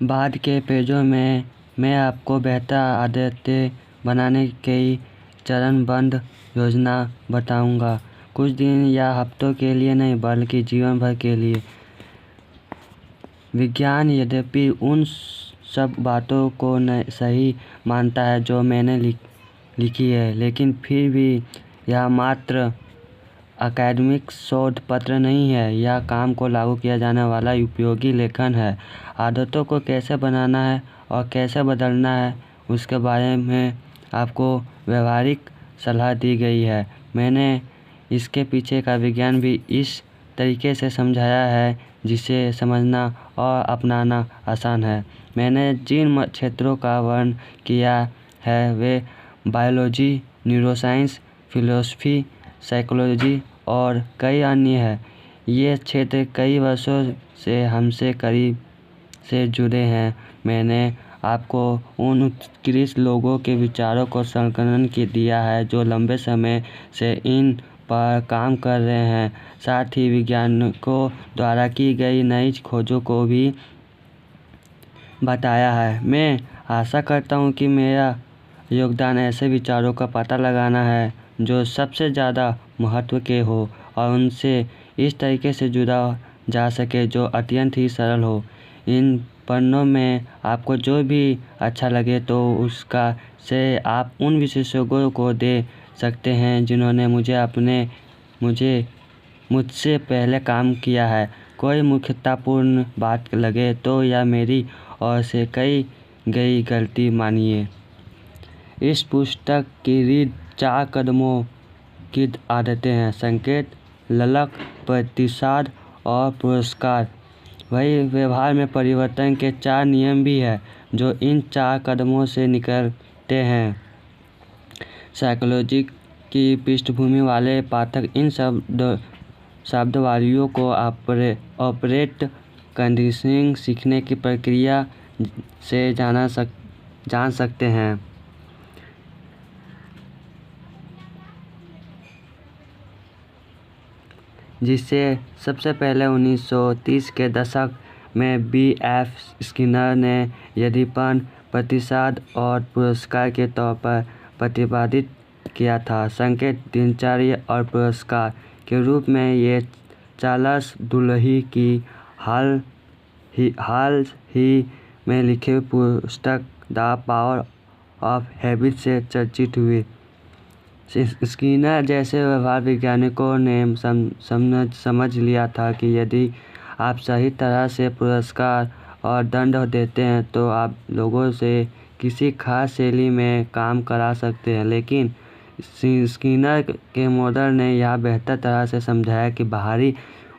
बाद के पेजों में मैं आपको बेहतर आदतें बनाने की चरणबद्ध योजना बताऊंगा, कुछ दिन या हफ्तों के लिए नहीं बल्कि जीवन भर के लिए। विज्ञान यद्यपि उन सब बातों को सही मानता है जो मैंने लिखी है, लेकिन फिर भी यह मात्र अकादमिक शोध पत्र नहीं है, यह काम को लागू किया जाने वाला उपयोगी लेखन है। आदतों को कैसे बनाना है और कैसे बदलना है उसके बारे में आपको व्यवहारिक सलाह दी गई है। मैंने इसके पीछे का विज्ञान भी इस तरीके से समझाया है जिसे समझना और अपनाना आसान है। मैंने जिन क्षेत्रों का वर्णन किया है वे बायोलॉजी, न्यूरोसाइंस, फिलॉसफी, साइकोलॉजी और कई अन्य हैं। ये क्षेत्र कई वर्षों से हमसे करीब से जुड़े हैं। मैंने आपको उन उत्कृष्ट लोगों के विचारों को संकलन दिया है जो लंबे समय से इन पर काम कर रहे हैं। साथ ही वैज्ञानिकों द्वारा की गई नई खोजों को भी बताया है। मैं आशा करता हूँ कि मेरा योगदान ऐसे विचारों का पता लगाना है जो सबसे ज़्यादा महत्व के हो और उनसे इस तरीके से जुड़ा जा सके जो अत्यंत ही सरल हो। इन पन्नों में आपको जो भी अच्छा लगे तो उसका श्रेय आप उन विशेषज्ञों को दे सकते हैं जिन्होंने मुझसे पहले काम किया है। कोई मुख्यतापूर्ण बात लगे तो यह मेरी ओर से कही गई गलती मानिए। इस पुस्तक की रीढ़ 4 कदमों की आदतें हैं: संकेत, ललक, प्रतिसाद और पुरस्कार। वही व्यवहार में परिवर्तन के 4 नियम भी हैं जो इन 4 कदमों से निकलते हैं। साइकोलॉजी की पृष्ठभूमि वाले पाठक इन शब्दावलियों को ऑपरेट कंडीशनिंग सीखने की प्रक्रिया से जान सकते हैं, जिसे सबसे पहले 1930 के दशक में B.F. स्किनर ने यद्यपन प्रतिसाद और पुरस्कार के तौर पर प्रतिपादित किया था। संकेत, दिनचर्या और पुरस्कार के रूप में ये चार्ल्स डुलही की हाल ही में लिखी पुस्तक द पावर ऑफ हैबिट से चर्चित हुई। स्किनर जैसे व्यवहार वैज्ञानिकों ने समझ लिया था कि यदि आप सही तरह से पुरस्कार और दंड देते हैं तो आप लोगों से किसी खास शैली में काम करा सकते हैं। लेकिन स्किनर के मॉडल ने यह बेहतर तरह से समझाया कि बाहरी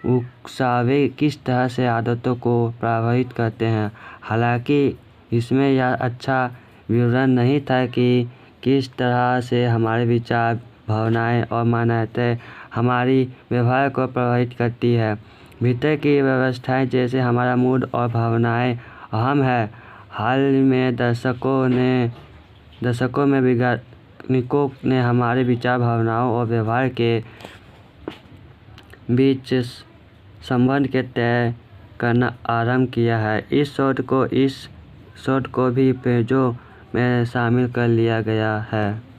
उकसावे किस तरह से आदतों को प्रभावित करते हैं। हालांकि इसमें यह अच्छा विवरण नहीं था कि किस तरह से हमारे विचार, भावनाएं और मान्यताएं हमारी व्यवहार को प्रभावित करती है। भीतर की व्यवस्थाएं जैसे हमारा मूड और भावनाएं अहम है। हाल में दशकों में वैज्ञानिकों ने हमारे विचार, भावनाओं और व्यवहार के बीच संबंध के तय करना आरंभ किया है। इस शोध को भी पेजों में शामिल कर लिया गया है।